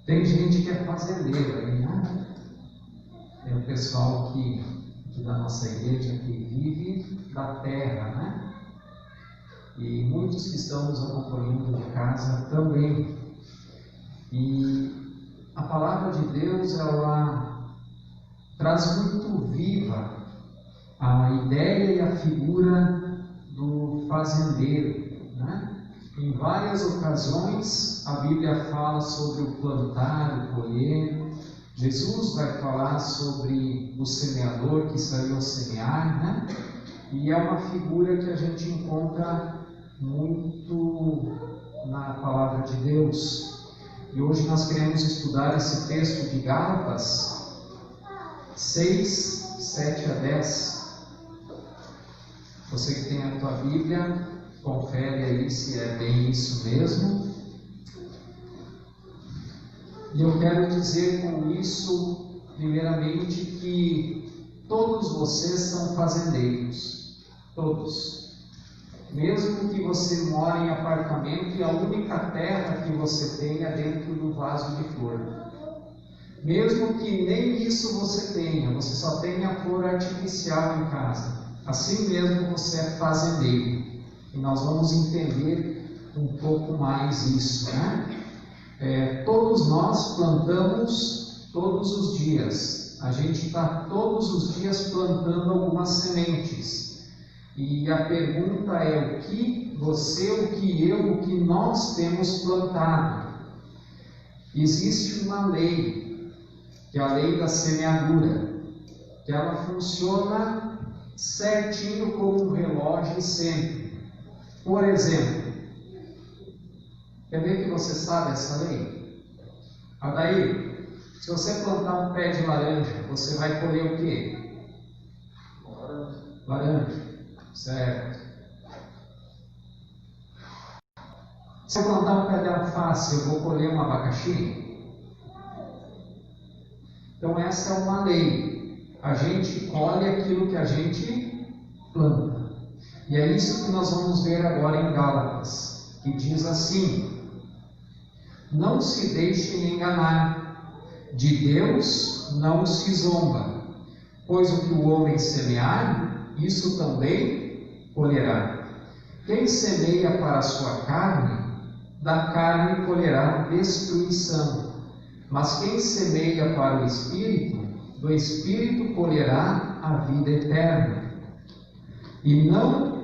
Tem gente que é fazendeiro aí, né? Tem o pessoal que da nossa igreja que vive da terra, né? E muitos que estão nos acompanhando de casa também. E a palavra de Deus, ela traz muito viva a ideia e a figura do fazendeiro, né? Em várias ocasiões a Bíblia fala sobre o plantar, o colher. Jesus vai falar sobre o semeador que saiu a semear, né? E é uma figura que a gente encontra muito na palavra de Deus. E hoje nós queremos estudar esse texto de Gálatas 6, 7 a 10. Você que tem a tua Bíblia, confere aí se é bem isso mesmo. E eu quero dizer com isso, primeiramente, que todos vocês são fazendeiros. Todos. Mesmo que você mora em apartamento e a única terra que você tem é dentro do vaso de flor. Mesmo que nem isso você tenha, você só tenha flor artificial em casa. Assim mesmo você é fazendeiro. E nós vamos entender um pouco mais isso, né? Todos nós plantamos todos os dias. A gente está todos os dias plantando algumas sementes. E a pergunta é: o que você, o que eu, o que nós temos plantado? Existe uma lei, que é a lei da semeadura, que ela funciona certinho como um relógio sempre. Por exemplo, quer ver que você sabe essa lei? Adair, se você plantar um pé de laranja, você vai colher o quê? Laranja, certo. Se eu plantar um pé de alface, eu vou colher um abacaxi? Então essa é uma lei. A gente colhe aquilo que a gente planta. E é isso que nós vamos ver agora em Gálatas, que diz assim: não se deixem enganar, de Deus não se zomba, pois o que o homem semear, isso também colherá. Quem semeia para a sua carne, da carne colherá destruição, mas quem semeia para o Espírito, do Espírito colherá a vida eterna. E não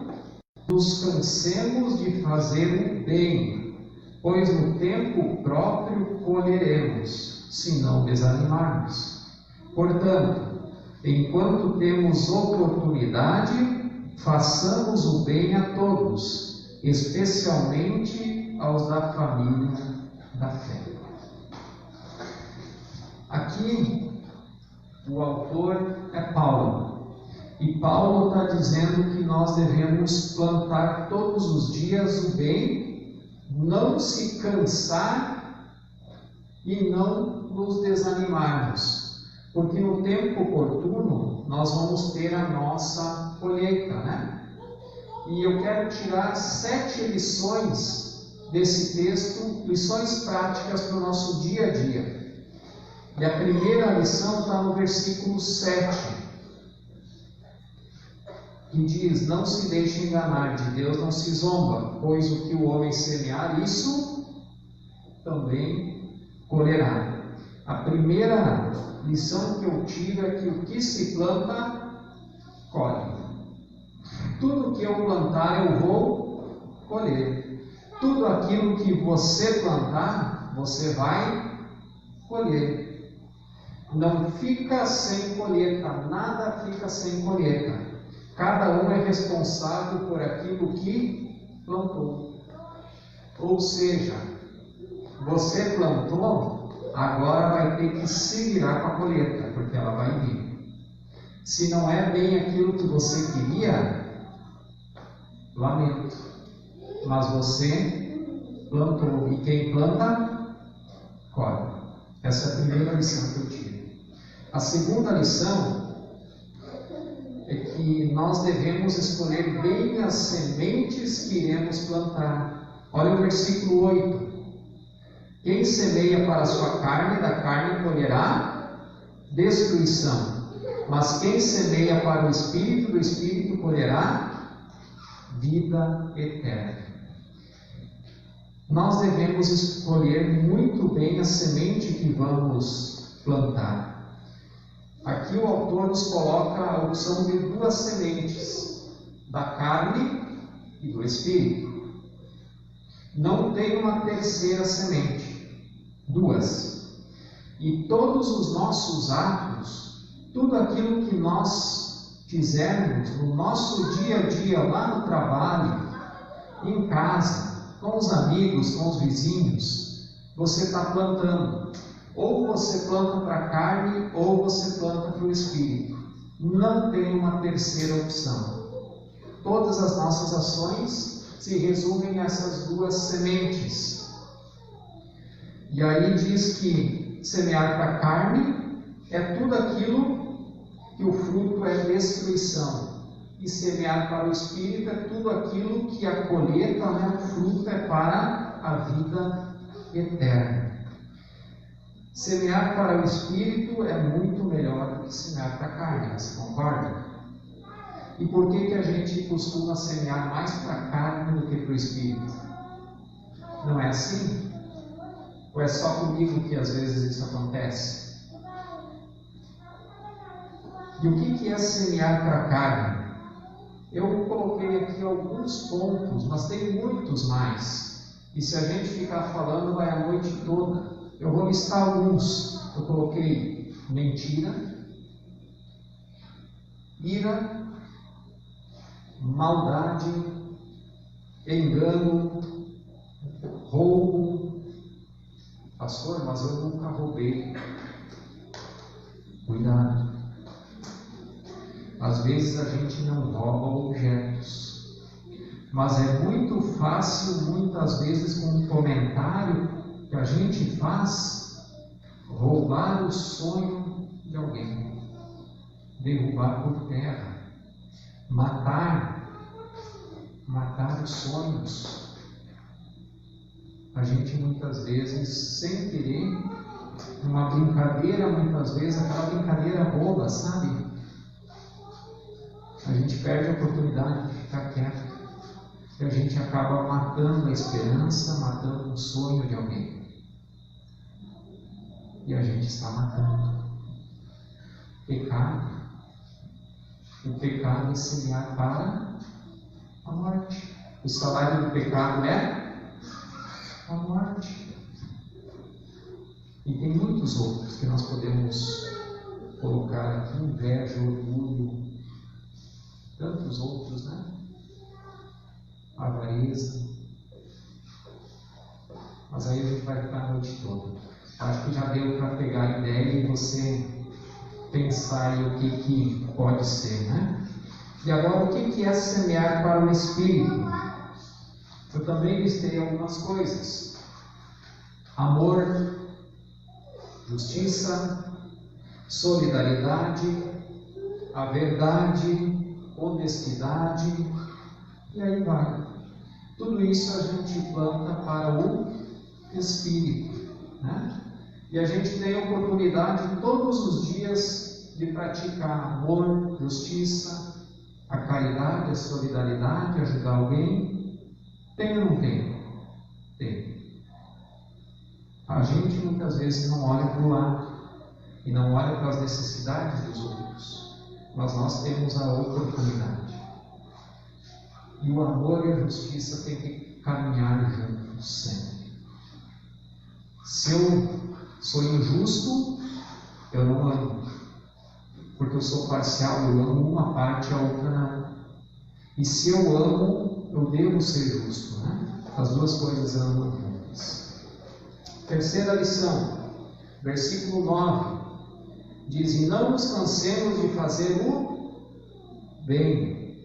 nos cansemos de fazer o bem, pois no tempo próprio colheremos, se não desanimarmos. Portanto, enquanto temos oportunidade, façamos o bem a todos, especialmente aos da família da fé. Aqui, o autor é Paulo. E Paulo está dizendo que nós devemos plantar todos os dias o bem, não se cansar e não nos desanimarmos, porque no tempo oportuno nós vamos ter a nossa colheita, né? E eu quero tirar 7 lições desse texto, lições práticas para o nosso dia a dia. E a primeira lição está no versículo 7. Que diz: não se deixe enganar, de Deus não se zomba, pois o que o homem semear, isso também colherá. A primeira lição que eu tiro é que o que se planta, colhe. Tudo que eu plantar, eu vou colher. Tudo aquilo que você plantar, você vai colher. Não fica sem colheita, nada fica sem colheita. Cada um é responsável por aquilo que plantou. Ou seja, você plantou, agora vai ter que se virar com a colheita, porque ela vai vir. Se não é bem aquilo que você queria, lamento. Mas você plantou, e quem planta, colhe. Essa é a primeira lição que eu tiro. A segunda lição é que nós devemos escolher bem as sementes que iremos plantar. Olha o versículo 8. Quem semeia para a sua carne, da carne colherá destruição. Mas quem semeia para o Espírito, do Espírito colherá vida eterna. Nós devemos escolher muito bem a semente que vamos plantar. Aqui o autor nos coloca a opção de duas sementes, da carne e do Espírito. Não tem uma terceira semente, duas. E todos os nossos atos, tudo aquilo que nós fizermos no nosso dia a dia, lá no trabalho, em casa, com os amigos, com os vizinhos, você está plantando. Ou você planta para a carne, ou você planta para o Espírito. Não tem uma terceira opção. Todas as nossas ações se resumem nessas duas sementes. E aí diz que semear para a carne é tudo aquilo que o fruto é destruição. E semear para o Espírito é tudo aquilo que a colheita, o fruto é para a vida eterna. Semear para o Espírito é muito melhor do que semear para a carne, você concorda? E por que a gente costuma semear mais para a carne do que para o Espírito? Não é assim? Ou é só comigo que às vezes isso acontece? E o que é semear para a carne? Eu coloquei aqui alguns pontos, mas tem muitos mais. E se a gente ficar falando, vai a noite toda. Eu vou listar alguns. Eu coloquei mentira, ira, maldade, engano, roubo. Pastor, mas eu nunca roubei. Cuidado. Às vezes a gente não rouba objetos, mas é muito fácil, muitas vezes, com um comentário que a gente faz, roubar o sonho de alguém, derrubar por terra, matar os sonhos. A gente muitas vezes, sem querer, numa brincadeira, muitas vezes, aquela brincadeira boba, sabe? A gente perde a oportunidade de ficar quieto. E a gente acaba matando a esperança, matando o sonho de alguém. E a gente está matando. Pecado. O pecado é semear para a morte. O salário do pecado é a morte. E tem muitos outros que nós podemos colocar aqui: inveja, orgulho, tantos outros, né? Avareza. Mas aí a gente vai ficar a noite toda. Acho que já deu para pegar a ideia e você pensar aí o que pode ser, né? E agora, o que é semear para o Espírito? Eu também listei algumas coisas: amor, justiça, solidariedade, a verdade, honestidade, e aí vai. Tudo isso a gente planta para o Espírito, né? E a gente tem a oportunidade todos os dias de praticar amor, justiça, a caridade, a solidariedade, ajudar alguém. Tem ou não tem? Tem. A gente muitas vezes não olha para o lado e não olha para as necessidades dos outros, mas nós temos a oportunidade. E o amor e a justiça têm que caminhar juntos sempre. Se eu sou injusto, eu não amo, porque eu sou parcial, eu amo uma parte e a outra não. E se eu amo, eu devo ser justo, né? As duas coisas andam juntas. Terceira lição, versículo 9, diz: e não nos cansemos de fazer o bem,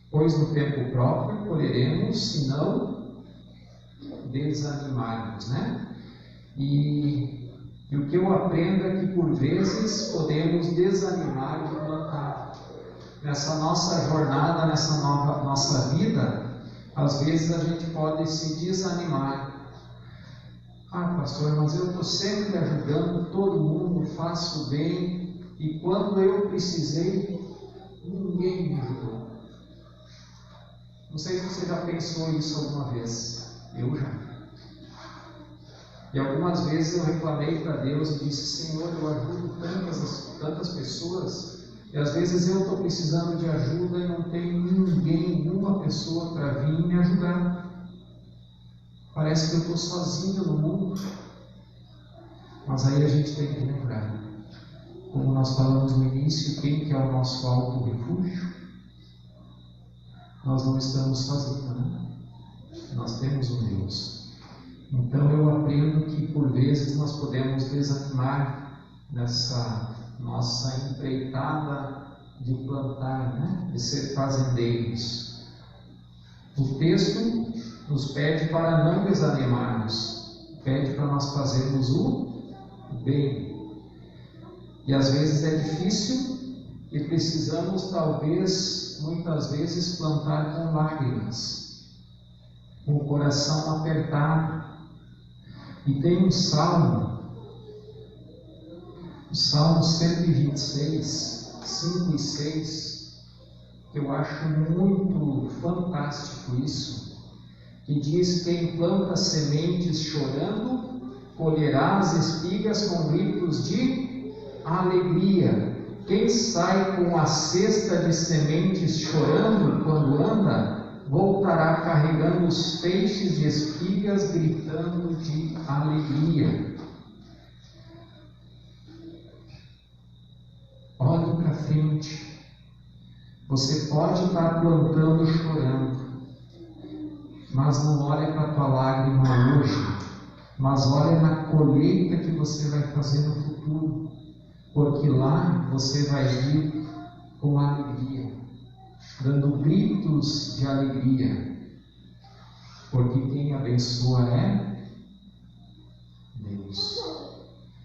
pois no tempo próprio colheremos, se não desanimarmos, né? E o que eu aprendo é que por vezes podemos desanimar de plantar. Nessa nossa jornada, nessa nossa vida, Às vezes a gente pode se desanimar. Ah, pastor, mas eu estou sempre ajudando todo mundo, faço bem, e quando eu precisei, ninguém me ajudou. Não sei se você já pensou isso alguma vez. Eu já. E algumas vezes eu reclamei para Deus e disse: Senhor, eu ajudo tantas pessoas, e às vezes eu estou precisando de ajuda e não tem ninguém, nenhuma pessoa para vir me ajudar. Parece que eu estou sozinho no mundo. Mas aí a gente tem que lembrar, como nós falamos no início, quem que é o nosso alto refúgio? Nós não estamos sozinhos, né? Nós temos um Deus. Então eu aprendo que por vezes nós podemos desanimar nessa nossa empreitada de plantar, né? De ser fazendeiros. O texto nos pede para não desanimarmos, pede para nós fazermos o bem. E às vezes é difícil e precisamos talvez, muitas vezes, plantar com lágrimas, com o coração apertado. E tem um salmo, o Salmo 126, 5 e 6, que eu acho muito fantástico isso, que diz: quem planta sementes chorando, colherá as espigas com gritos de alegria. Quem sai com a cesta de sementes chorando quando anda, voltará carregando os feixes de espigas, gritando de alegria. Olhe para frente. Você pode estar plantando chorando, mas não olhe para a tua lágrima hoje, mas olhe na colheita que você vai fazer no futuro, porque lá você vai vir com alegria, dando gritos de alegria, porque quem abençoa é Deus.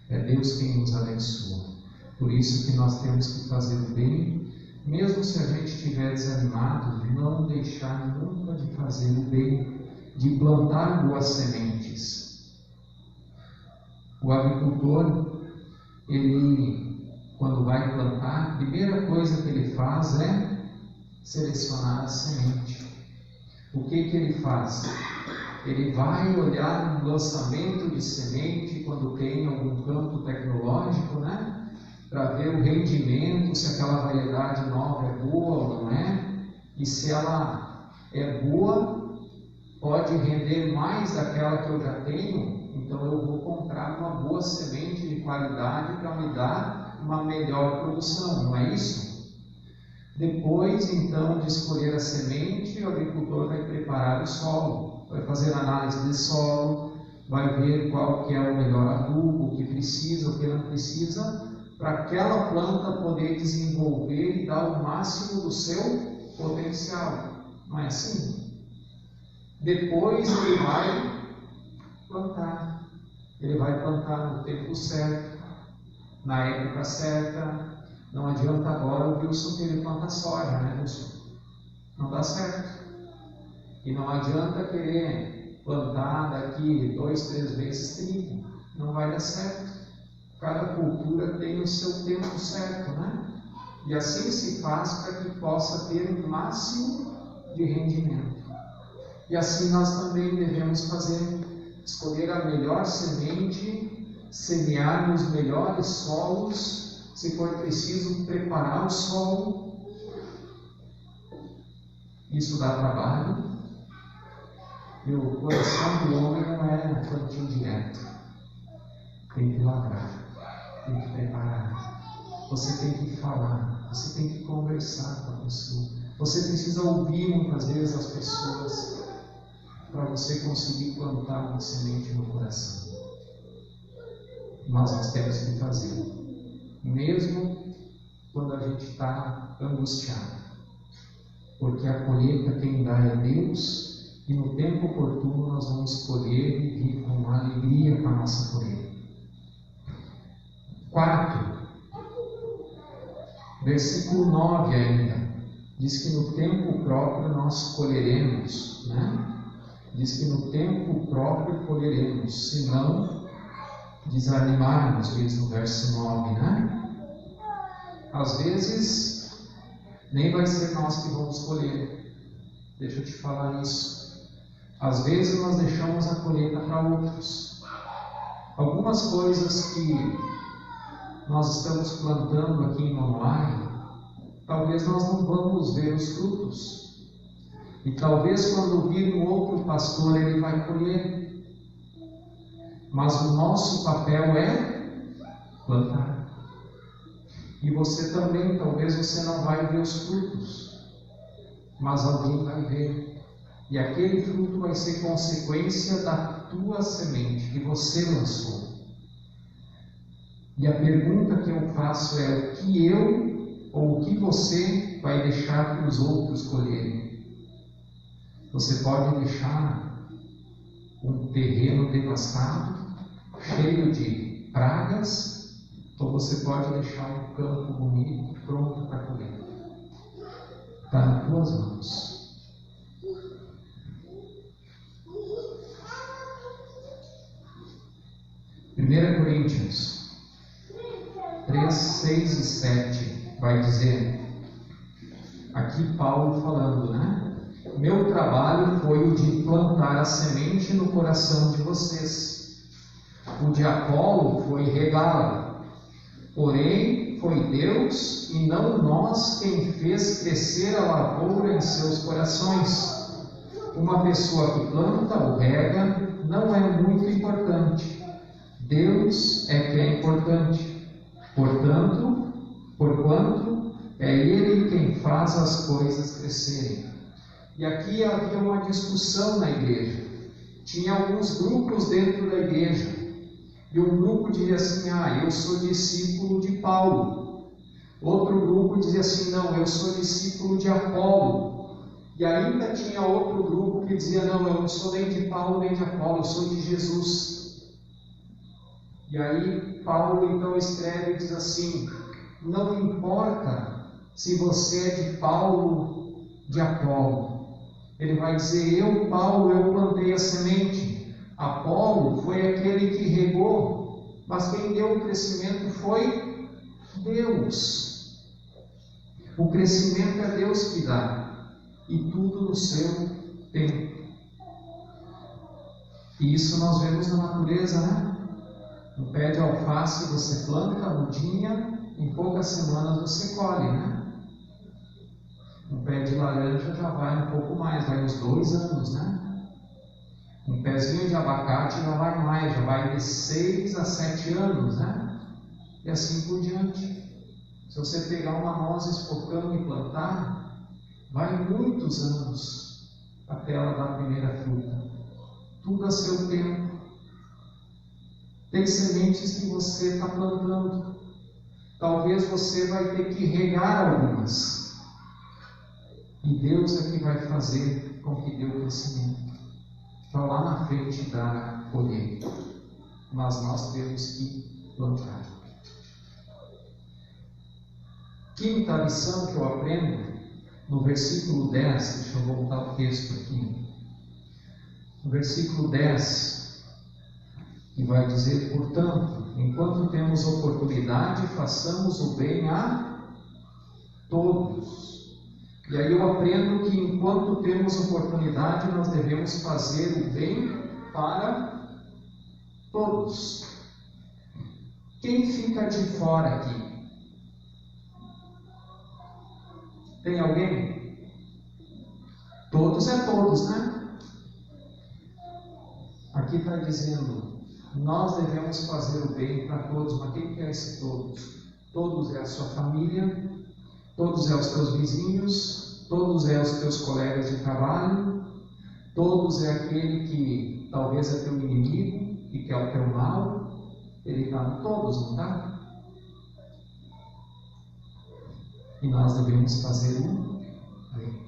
É Deus quem nos abençoa. Por isso que nós temos que fazer o bem, mesmo se a gente estiver desanimado, não deixar nunca de fazer o bem, de plantar boas sementes. O agricultor, ele, quando vai plantar, a primeira coisa que ele faz é selecionar a semente. O que ele faz? Ele vai olhar um lançamento de semente quando tem algum campo tecnológico, né? Para ver o rendimento, se aquela variedade nova é boa ou não é. E se ela é boa, pode render mais daquela que eu já tenho, então eu vou comprar uma boa semente de qualidade para me dar uma melhor produção, não é isso? Depois, então, de escolher a semente, o agricultor vai preparar o solo, vai fazer análise de solo, vai ver qual que é o melhor adubo, o que precisa, o que não precisa, para aquela planta poder desenvolver e dar o máximo do seu potencial. Não é assim? Depois ele vai plantar. Ele vai plantar no tempo certo, na época certa. Não adianta agora o Wilson querer plantar soja, né, Wilson? Não dá certo. E não adianta querer plantar daqui 2, 3 meses trigo. Não vai dar certo. Cada cultura tem o seu tempo certo, né? E assim se faz para que possa ter o máximo de rendimento. E assim nós também devemos fazer, escolher a melhor semente, semear nos melhores solos, se for preciso preparar o solo. Isso dá trabalho. E o coração do homem não é um plantio direto. Tem que lavrar, tem que preparar. Você tem que falar, você tem que conversar com a pessoa. Você precisa ouvir muitas vezes as pessoas para você conseguir plantar uma semente no coração. Mas nós temos que fazer. Mesmo quando a gente está angustiado, porque a colheita quem dá é Deus, e no tempo oportuno nós vamos colher e vir com alegria para a nossa colheita. 4, versículo 9 ainda, Diz que no tempo próprio nós colheremos, né? Diz que no tempo próprio colheremos, se não desanimarmos, diz no verso 9, né? Às vezes, nem vai ser nós que vamos colher. Deixa eu te falar isso. Às vezes nós deixamos a colheita para outros. Algumas coisas que nós estamos plantando aqui em Manoai, talvez nós não vamos ver os frutos. E talvez quando vir um outro pastor, ele vai colher. Mas o nosso papel é plantar. E você também, talvez você não vai ver os frutos, mas alguém vai ver. E aquele fruto vai ser consequência da tua semente que você lançou. E a pergunta que eu faço é: o que eu ou o que você vai deixar para os outros colherem? Você pode deixar um terreno devastado, cheio de pragas, ou você pode deixar um campo bonito, pronto para colher. Está nas tuas mãos. Primeira Coríntios 3, 6 e 7 vai dizer, aqui Paulo falando, né? Meu trabalho foi o de plantar a semente no coração de vocês. O de Apolo foi regá-la. Porém, foi Deus e não nós quem fez crescer a lavoura em seus corações. Uma pessoa que planta ou rega não é muito importante. Deus é que é importante. Porquanto é Ele quem faz as coisas crescerem. E aqui havia uma discussão na igreja. Tinha alguns grupos dentro da igreja. E um grupo dizia assim: eu sou discípulo de Paulo. Outro grupo dizia assim: não, eu sou discípulo de Apolo. E ainda tinha outro grupo que dizia: não, eu não sou nem de Paulo nem de Apolo, eu sou de Jesus. E aí Paulo então escreve e diz assim: não importa se você é de Paulo, de Apolo. Ele vai dizer: eu, Paulo, eu plantei a semente. Apolo foi aquele que regou, mas quem deu o crescimento foi Deus. O crescimento é Deus que dá, e tudo no seu tempo. E isso nós vemos na natureza, né? Um pé de alface você planta, mudinha, em poucas semanas você colhe, né? Um pé de laranja já vai um pouco mais, vai uns 2 anos, né? Um pezinho de abacate já vai mais, já vai de 6 a 7 anos, né? E assim por diante. Se você pegar uma noz espocando e plantar, vai muitos anos até ela dar a primeira fruta. Tudo a seu tempo. Tem sementes que você está plantando. Talvez você vai ter que regar algumas. E Deus é que vai fazer com que dê o crescimento. Para lá na frente dar a colheita. Mas nós temos que plantar. Quinta lição que eu aprendo, no versículo 10, deixa eu voltar o texto aqui. No versículo 10, que vai dizer: portanto, enquanto temos oportunidade, façamos o bem a todos. E aí eu aprendo que enquanto temos oportunidade, nós devemos fazer o bem para todos. Quem fica de fora aqui? Tem alguém? Todos é todos, né? Aqui está dizendo, nós devemos fazer o bem para todos. Mas quem que é esse todos? Todos é a sua família, todos é os teus vizinhos, todos é os teus colegas de trabalho, todos é aquele que talvez é teu inimigo e quer o teu mal. Ele está no todos, não está? E nós devemos fazer o bem.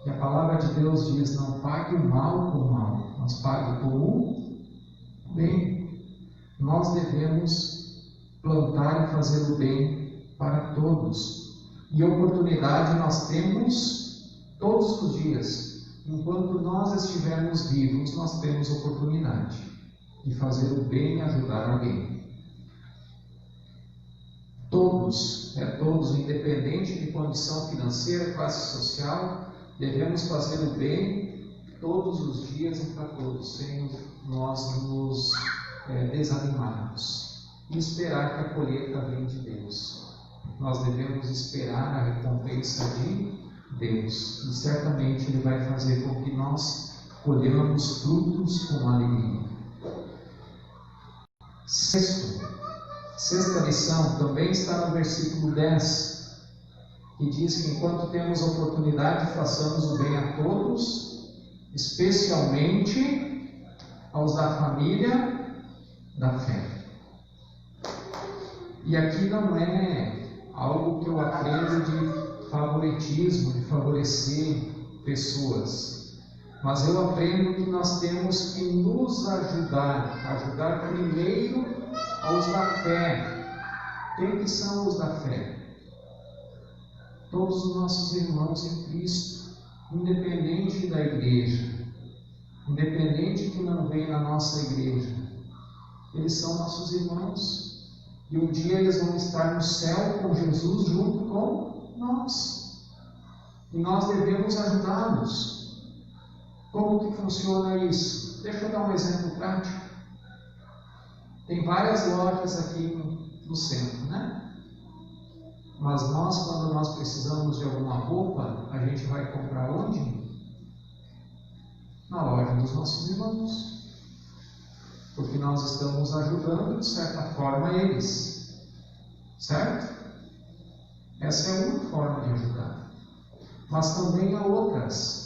E a palavra de Deus diz: não pague o mal com o mal, mas pague com o bem. Nós devemos plantar e fazer o bem para todos. E oportunidade nós temos todos os dias. Enquanto nós estivermos vivos, nós temos oportunidade de fazer o bem e ajudar alguém. Todos, independente de condição financeira, classe social, devemos fazer o bem todos os dias e para todos, sem nós nos desanimarmos e esperar que a colheita venha de Deus. Nós devemos esperar a recompensa de Deus, e certamente Ele vai fazer com que nós colhamos frutos com alegria. Sexta lição também está no versículo 10, que diz que enquanto temos oportunidade, façamos o bem a todos, especialmente aos da família da fé. E aqui não é algo que eu aprendo de favoritismo, de favorecer pessoas, mas eu aprendo que nós temos que nos ajudar primeiro aos da fé. Quem que são os da fé? Todos os nossos irmãos em Cristo, independente da igreja, independente que não vem na nossa igreja, eles são nossos irmãos. E um dia eles vão estar no céu com Jesus junto com nós. E nós devemos ajudá-los. Como que funciona isso? Deixa eu dar um exemplo prático. Tem várias lojas aqui no centro, né? Mas quando nós precisamos de alguma roupa, a gente vai comprar onde? Na loja dos nossos irmãos. Porque nós estamos ajudando, de certa forma, eles. Certo? Essa é uma forma de ajudar. Mas também há outras.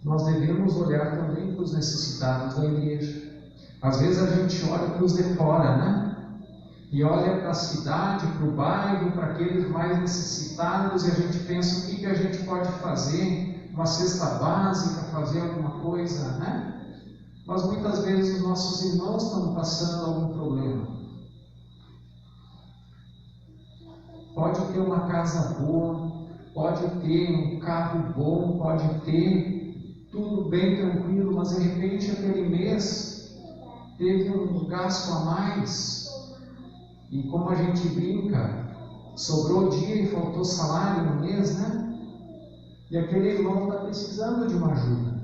Nós devemos olhar também para os necessitados da igreja. Às vezes a gente olha para os de fora, né? E olha para a cidade, para o bairro, para aqueles mais necessitados, e a gente pensa o que a gente pode fazer. Uma cesta básica, fazer alguma coisa, né? Mas muitas vezes os nossos irmãos estão passando algum problema. Pode ter uma casa boa, pode ter um carro bom, pode ter tudo bem tranquilo, mas de repente aquele mês teve um gasto a mais. E como a gente brinca, sobrou dia e faltou salário no mês, né? E aquele irmão está precisando de uma ajuda.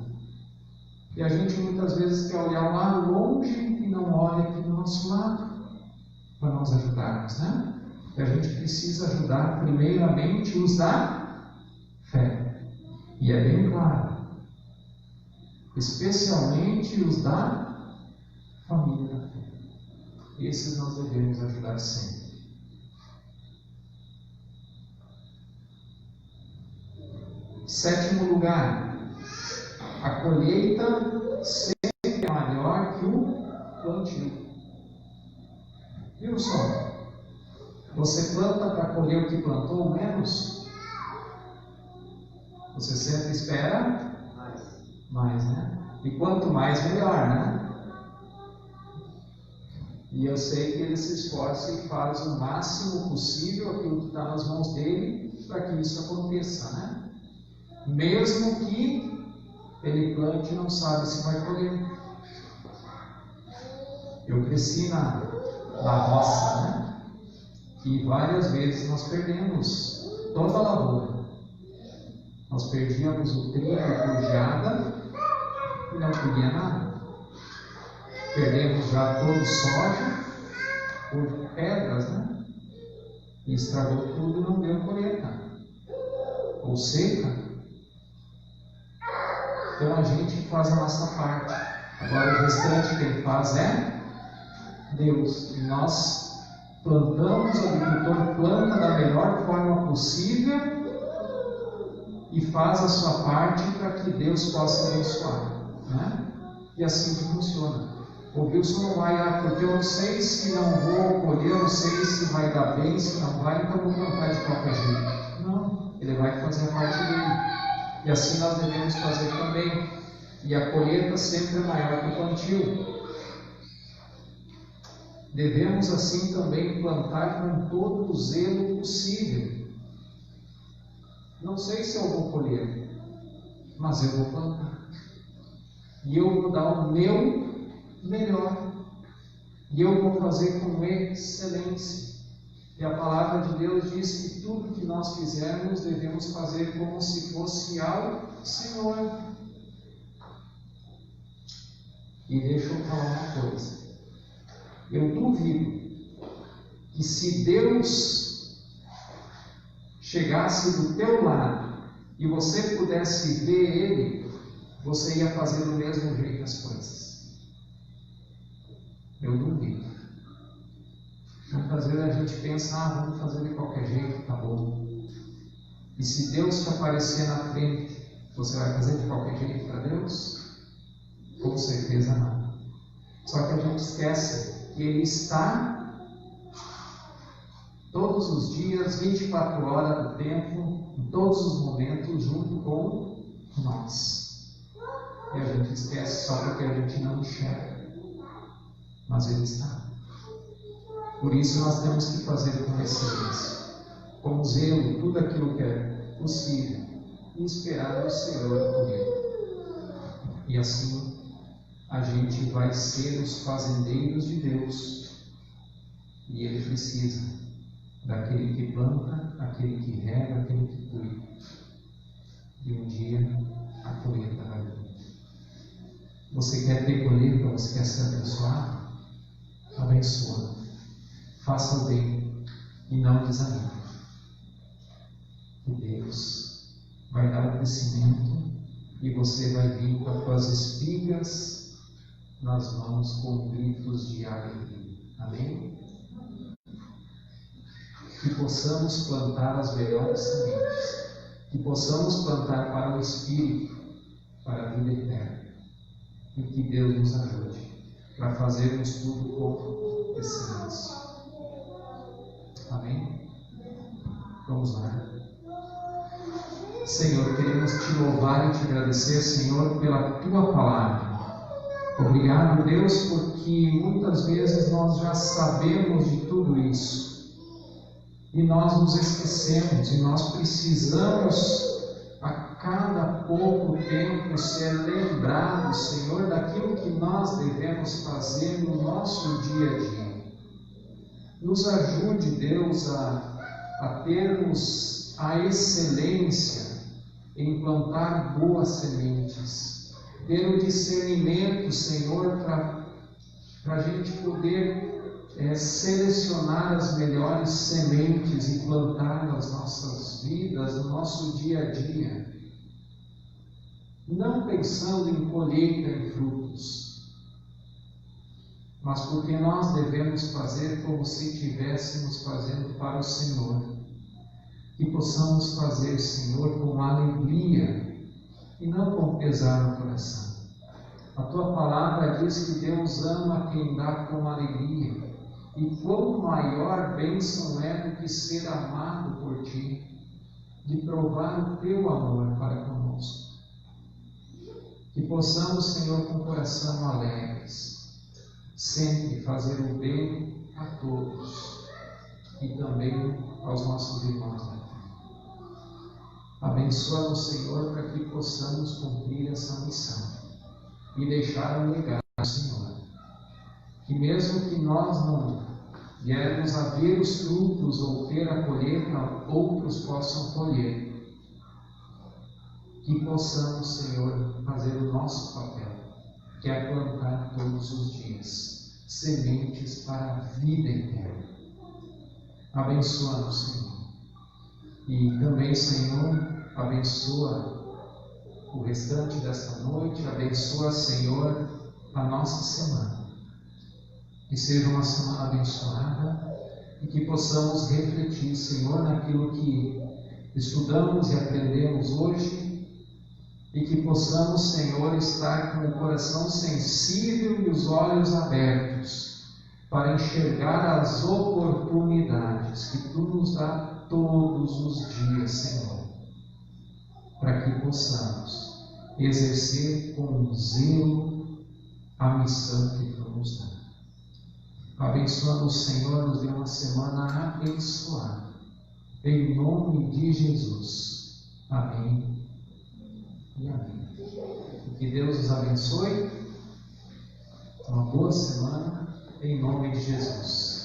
E a gente muitas vezes quer olhar lá longe e não olha aqui do nosso lado para nós ajudarmos, né? E a gente precisa ajudar primeiramente os da fé. E é bem claro. Especialmente os da família da fé. Esses nós devemos ajudar sempre. Sétimo lugar, a colheita sempre é maior que o plantio. Viu só? Você planta para colher o que plantou menos? Você sempre espera mais, né? E quanto mais, melhor, né? E eu sei que ele se esforça e faz o máximo possível aquilo que está nas mãos dele para que isso aconteça, né? Mesmo que ele plante e não sabe se vai colher. Eu cresci na roça, né? E várias vezes nós perdemos toda a lavoura. Nós perdíamos o trigo por geada e não colhia nada. Perdemos já todo o soja por pedras, né? E estragou tudo e não deu colheita. Ou seca. Então a gente faz a nossa parte. Agora o restante quem faz é Deus. E nós plantamos, o agricultor planta da melhor forma possível e faz a sua parte para que Deus possa abençoar, né? E assim que funciona. O Wilson não vai, porque eu não sei se não vou colher, eu não sei se vai dar bem, se não vai, então vou plantar de qualquer jeito. Não, ele vai fazer a parte dele. E assim nós devemos fazer também. E a colheita sempre é maior que o plantio. devemos assim também plantar com todo o zelo possível. Não sei se eu vou colher, mas eu vou plantar. E eu vou dar o meu melhor. E eu vou fazer com excelência. E a palavra de Deus diz que tudo que nós fizermos devemos fazer como se fosse ao Senhor. E deixa eu falar uma coisa. Eu duvido que se Deus chegasse do teu lado e você pudesse ver Ele, você ia fazer do mesmo jeito as coisas. Eu duvido. Muitas vezes a gente pensa, vamos fazer de qualquer jeito, tá bom. E se Deus te aparecer na frente, você vai fazer de qualquer jeito para Deus? Com certeza não. Só que a gente esquece que Ele está todos os dias, 24 horas do tempo, em todos os momentos, junto com nós. E a gente esquece só porque a gente não enxerga. Mas Ele está. Por isso nós temos que fazer com excelência, com zelo, tudo aquilo que é possível, e esperar o Senhor por Ele. E assim a gente vai ser os fazendeiros de Deus. E Ele precisa daquele que planta, aquele que rega, aquele que cuida. E um dia a colheita vai vir. Você quer ter colheita, você quer ser abençoado? Abençoa. Faça o bem e não desanime. Que Deus vai dar o crescimento e você vai vir com as tuas espigas nas mãos com gritos de alegria. Amém? Que possamos plantar as melhores sementes. Que possamos plantar para o Espírito, para a vida eterna. E que Deus nos ajude para fazermos tudo com excelência. Amém? Vamos lá. Senhor, queremos te louvar e te agradecer, Senhor, pela tua palavra. Obrigado, Deus, porque muitas vezes nós já sabemos de tudo isso e nós nos esquecemos e nós precisamos a cada pouco tempo ser lembrados, Senhor, daquilo que nós devemos fazer no nosso dia a dia. Nos ajude, Deus, a termos a excelência em plantar boas sementes, ter o discernimento, Senhor, para a gente poder selecionar as melhores sementes e plantar nas nossas vidas, no nosso dia a dia, não pensando em colheita em frutos, mas porque nós devemos fazer como se estivéssemos fazendo para o Senhor. Que possamos fazer, Senhor, com alegria e não com pesar no coração. A tua palavra diz que Deus ama quem dá com alegria. E quão maior bênção é do que ser amado por ti, de provar o teu amor para conosco. Que possamos, Senhor, com o coração alegres, sempre fazer o bem a todos e também aos nossos irmãos da fé. Abençoa-nos, Senhor, para que possamos cumprir essa missão e deixar um legado, Senhor. Que mesmo que nós não viermos a ver os frutos ou ter a colheita, outros possam colher. Que possamos, Senhor, fazer o nosso papel, que é plantar todos os dias sementes para a vida eterna. Abençoa-nos, Senhor. E também, Senhor, abençoa o restante desta noite, abençoa, Senhor, a nossa semana. Que seja uma semana abençoada e que possamos refletir, Senhor, naquilo que estudamos e aprendemos hoje. E que possamos, Senhor, estar com o coração sensível e os olhos abertos para enxergar as oportunidades que Tu nos dá todos os dias, Senhor, para que possamos exercer com zelo a missão que Tu nos dá. Abençoando o Senhor, nos dê uma semana abençoada. Em nome de Jesus. Amém e amém. Que Deus os abençoe. Uma boa semana, em nome de Jesus.